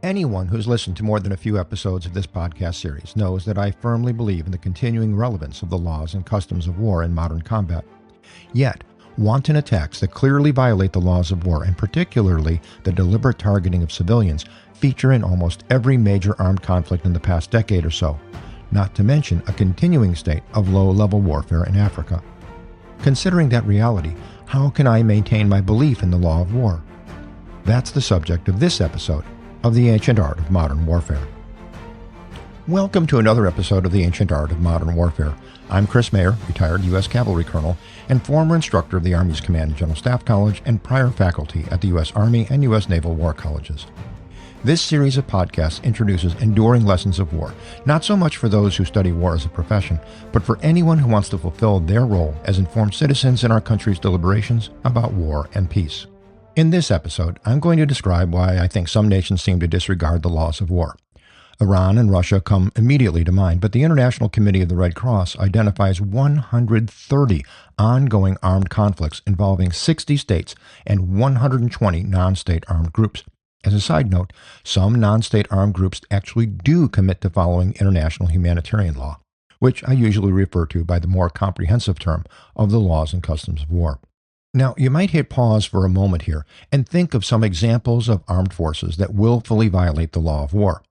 Anyone who's listened to more than a few episodes of this podcast series knows that I firmly believe in the continuing relevance of the laws and customs of war in modern combat. Yet, wanton attacks that clearly violate the laws of war, and particularly the deliberate targeting of civilians, feature in almost every major armed conflict in the past decade or so, not to mention a continuing state of low-level warfare in Africa. Considering that reality, how can I maintain my belief in the law of war? That's the subject of this episode of The Ancient Art of Modern Warfare. Welcome to another episode of The Ancient Art of Modern Warfare. I'm Chris Mayer, retired U.S. Cavalry Colonel and former instructor of the Army's Command and General Staff College and prior faculty at the U.S. Army and U.S. Naval War Colleges. This series of podcasts introduces enduring lessons of war, not so much for those who study war as a profession, but for anyone who wants to fulfill their role as informed citizens in our country's deliberations about war and peace. In this episode, I'm going to describe why I think some nations seem to disregard the laws of war. Iran and Russia come immediately to mind, but the International Committee of the Red Cross identifies 130 ongoing armed conflicts involving 60 states and 120 non-state armed groups. As a side note, some non-state armed groups actually do commit to following international humanitarian law, which I usually refer to by the more comprehensive term of the laws and customs of war. Now, you might hit pause for a moment here and think of some examples of armed forces that willfully violate the law of war.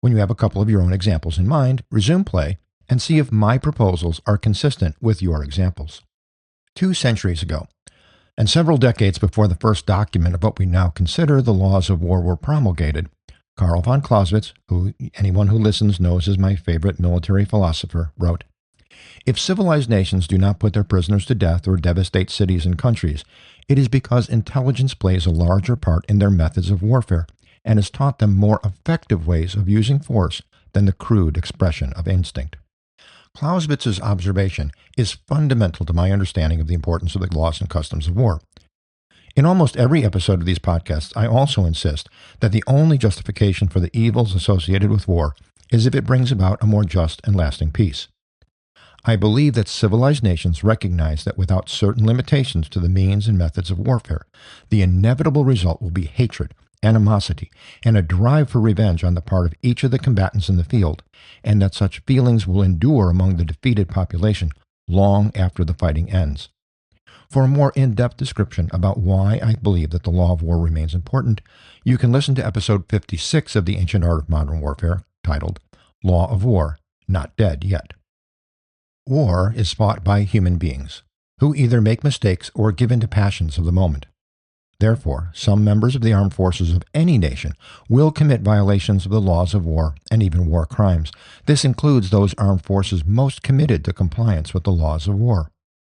When you have a couple of your own examples in mind, resume play and see if my proposals are consistent with your examples. 2 centuries ago, and several decades before the first document of what we now consider the laws of war were promulgated, Karl von Clausewitz, who anyone who listens knows is my favorite military philosopher, wrote, "If civilized nations do not put their prisoners to death or devastate cities and countries, it is because intelligence plays a larger part in their methods of warfare and has taught them more effective ways of using force than the crude expression of instinct." Clausewitz's observation is fundamental to my understanding of the importance of the laws and customs of war. In almost every episode of these podcasts, I also insist that the only justification for the evils associated with war is if it brings about a more just and lasting peace. I believe that civilized nations recognize that without certain limitations to the means and methods of warfare, the inevitable result will be hatred, animosity, and a drive for revenge on the part of each of the combatants in the field, and that such feelings will endure among the defeated population long after the fighting ends. For a more in-depth description about why I believe that the law of war remains important, you can listen to episode 56 of The Ancient Art of Modern Warfare, titled Law of War, Not Dead Yet. War is fought by human beings, who either make mistakes or give in to passions of the moment. Therefore, some members of the armed forces of any nation will commit violations of the laws of war and even war crimes. This includes those armed forces most committed to compliance with the laws of war.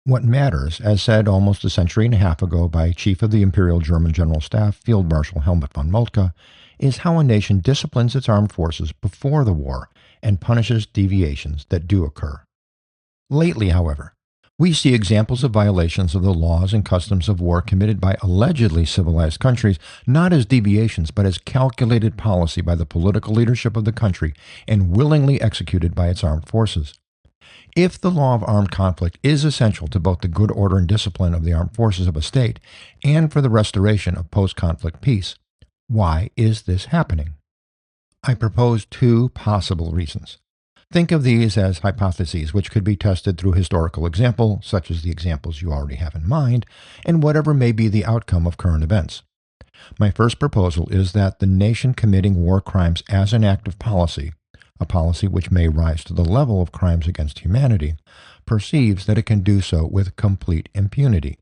What matters, as said almost a century and a half ago by Chief of the Imperial German General Staff Field Marshal Helmut von Moltke, is how a nation disciplines its armed forces before the war and punishes deviations that do occur. Lately, however, we see examples of violations of the laws and customs of war committed by allegedly civilized countries, not as deviations, but as calculated policy by the political leadership of the country and willingly executed by its armed forces. If the law of armed conflict is essential to both the good order and discipline of the armed forces of a state and for the restoration of post-conflict peace, why is this happening? I propose 2 possible reasons. Think of these as hypotheses which could be tested through historical example, such as the examples you already have in mind, and whatever may be the outcome of current events. My first proposal is that the nation committing war crimes as an act of policy, a policy which may rise to the level of crimes against humanity, perceives that it can do so with complete impunity.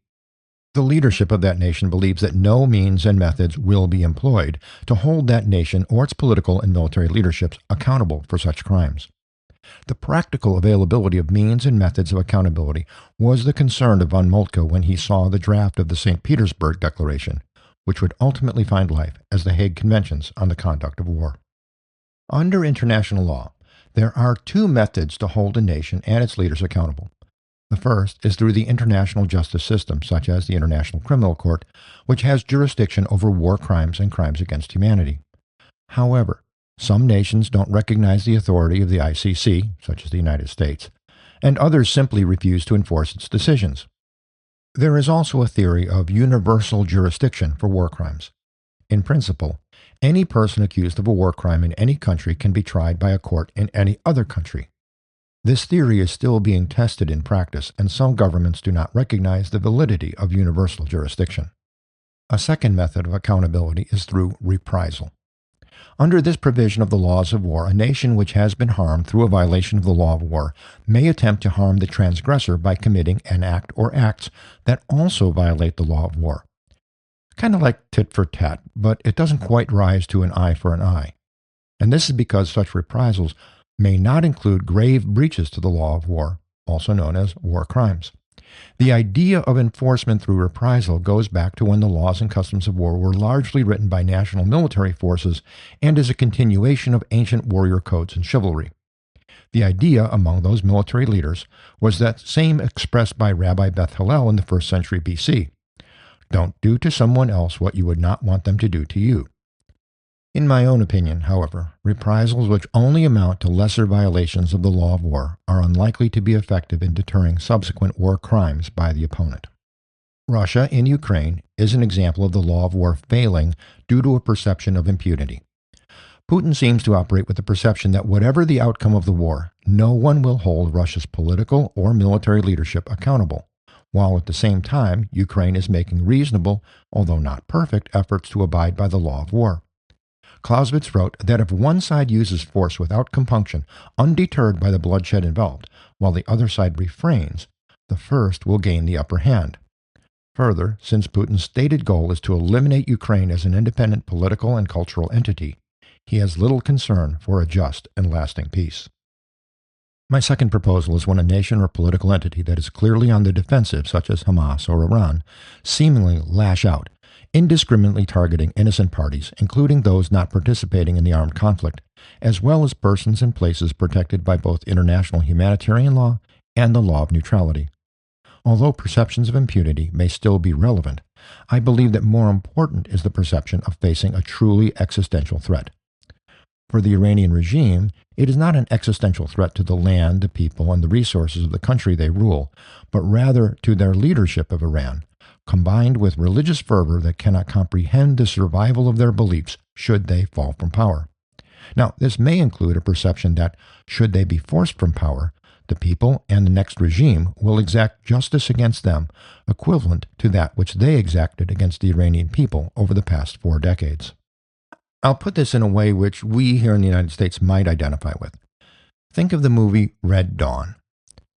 The leadership of that nation believes that no means and methods will be employed to hold that nation or its political and military leaderships accountable for such crimes. The practical availability of means and methods of accountability was the concern of von Moltke when he saw the draft of the St. Petersburg Declaration, which would ultimately find life as the Hague Conventions on the Conduct of War. Under international law, there are 2 methods to hold a nation and its leaders accountable. The first is through the international justice system, such as the International Criminal Court, which has jurisdiction over war crimes and crimes against humanity. However, some nations don't recognize the authority of the ICC, such as the United States, and others simply refuse to enforce its decisions. There is also a theory of universal jurisdiction for war crimes. In principle, Any person accused of a war crime in any country can be tried by a court in any other country. This theory is still being tested in practice, and some governments do not recognize the validity of universal jurisdiction. A second method of accountability is through reprisal. Under this provision of the laws of war, a nation which has been harmed through a violation of the law of war may attempt to harm the transgressor by committing an act or acts that also violate the law of war. Kind of like tit for tat, but it doesn't quite rise to an eye for an eye. And this is because such reprisals may not include grave breaches to the law of war, also known as war crimes. The idea of enforcement through reprisal goes back to when the laws and customs of war were largely written by national military forces and is a continuation of ancient warrior codes and chivalry. The idea among those military leaders was that same expressed by Rabbi Beth Hillel in the 1st century BC. Don't do to someone else what you would not want them to do to you. In my own opinion, however, reprisals which only amount to lesser violations of the law of war are unlikely to be effective in deterring subsequent war crimes by the opponent. Russia in Ukraine is an example of the law of war failing due to a perception of impunity. Putin seems to operate with the perception that whatever the outcome of the war, no one will hold Russia's political or military leadership accountable, while at the same time Ukraine is making reasonable, although not perfect, efforts to abide by the law of war. Clausewitz wrote that if one side uses force without compunction, undeterred by the bloodshed involved, while the other side refrains, the first will gain the upper hand. Further, since Putin's stated goal is to eliminate Ukraine as an independent political and cultural entity, he has little concern for a just and lasting peace. My second proposal is when a nation or political entity that is clearly on the defensive, such as Hamas or Iran, seemingly lash out, indiscriminately targeting innocent parties, including those not participating in the armed conflict, as well as persons and places protected by both international humanitarian law and the law of neutrality. Although perceptions of impunity may still be relevant, I believe that more important is the perception of facing a truly existential threat. For the Iranian regime, it is not an existential threat to the land, the people, and the resources of the country they rule, but rather to their leadership of Iran, combined with religious fervor that cannot comprehend the survival of their beliefs should they fall from power. Now, this may include a perception that, should they be forced from power, the people and the next regime will exact justice against them, equivalent to that which they exacted against the Iranian people over the past 4 decades. I'll put this in a way which we here in the United States might identify with. Think of the movie Red Dawn.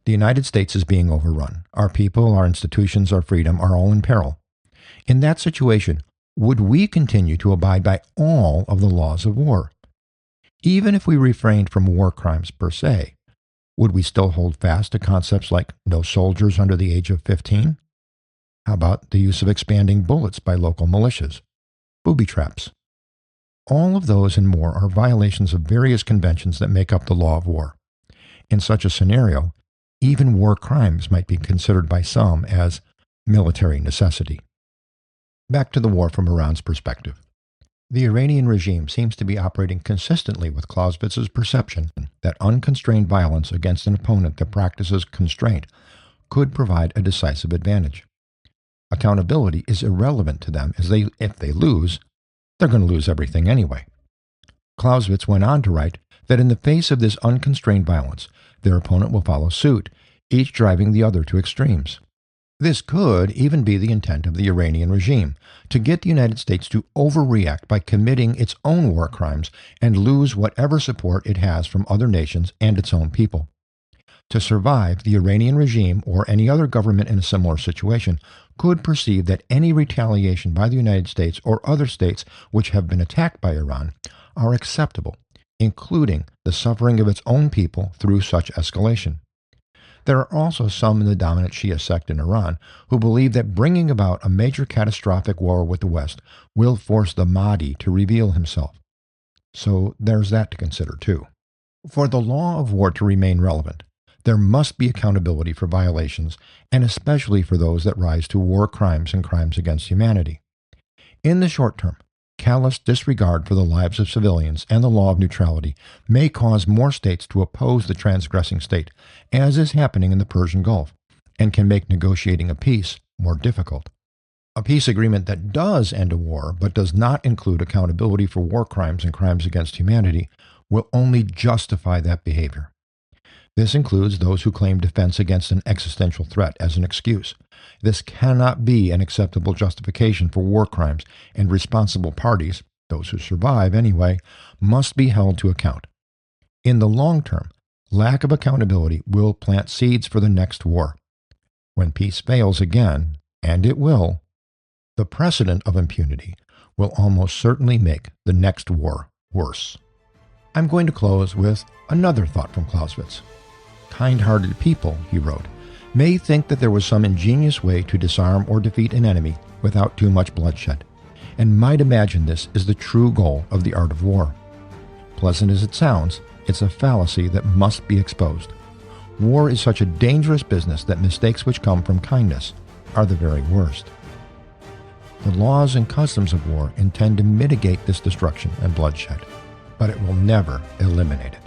The United States is being overrun. Our people, our institutions, our freedom are all in peril. In that situation, would we continue to abide by all of the laws of war? Even if we refrained from war crimes per se, would we still hold fast to concepts like no soldiers under the age of 15? How about the use of expanding bullets by local militias? Booby traps. All of those and more are violations of various conventions that make up the law of war. In such a scenario, even war crimes might be considered by some as military necessity. Back to the war from Iran's perspective. The Iranian regime seems to be operating consistently with Clausewitz's perception that unconstrained violence against an opponent that practices constraint could provide a decisive advantage. Accountability is irrelevant to them as if they lose, they're going to lose everything anyway. Clausewitz went on to write that in the face of this unconstrained violence, their opponent will follow suit, each driving the other to extremes. This could even be the intent of the Iranian regime, to get the United States to overreact by committing its own war crimes and lose whatever support it has from other nations and its own people. To survive, the Iranian regime or any other government in a similar situation could perceive that any retaliation by the United States or other states which have been attacked by Iran are acceptable, including the suffering of its own people through such escalation. There are also some in the dominant Shia sect in Iran who believe that bringing about a major catastrophic war with the West will force the Mahdi to reveal himself. So there's that to consider too. For the law of war to remain relevant, there must be accountability for violations, and especially for those that rise to war crimes and crimes against humanity. In the short term, callous disregard for the lives of civilians and the law of neutrality may cause more states to oppose the transgressing state, as is happening in the Persian Gulf, and can make negotiating a peace more difficult. A peace agreement that does end a war but does not include accountability for war crimes and crimes against humanity will only justify that behavior. This includes those who claim defense against an existential threat as an excuse. This cannot be an acceptable justification for war crimes, and responsible parties, those who survive anyway, must be held to account. In the long term, lack of accountability will plant seeds for the next war. When peace fails again, and it will, the precedent of impunity will almost certainly make the next war worse. I'm going to close with another thought from Clausewitz. Kind-hearted people, he wrote, may think that there was some ingenious way to disarm or defeat an enemy without too much bloodshed, and might imagine this is the true goal of the art of war. Pleasant as it sounds, it's a fallacy that must be exposed. War is such a dangerous business that mistakes which come from kindness are the very worst. The laws and customs of war intend to mitigate this destruction and bloodshed, but it will never eliminate it.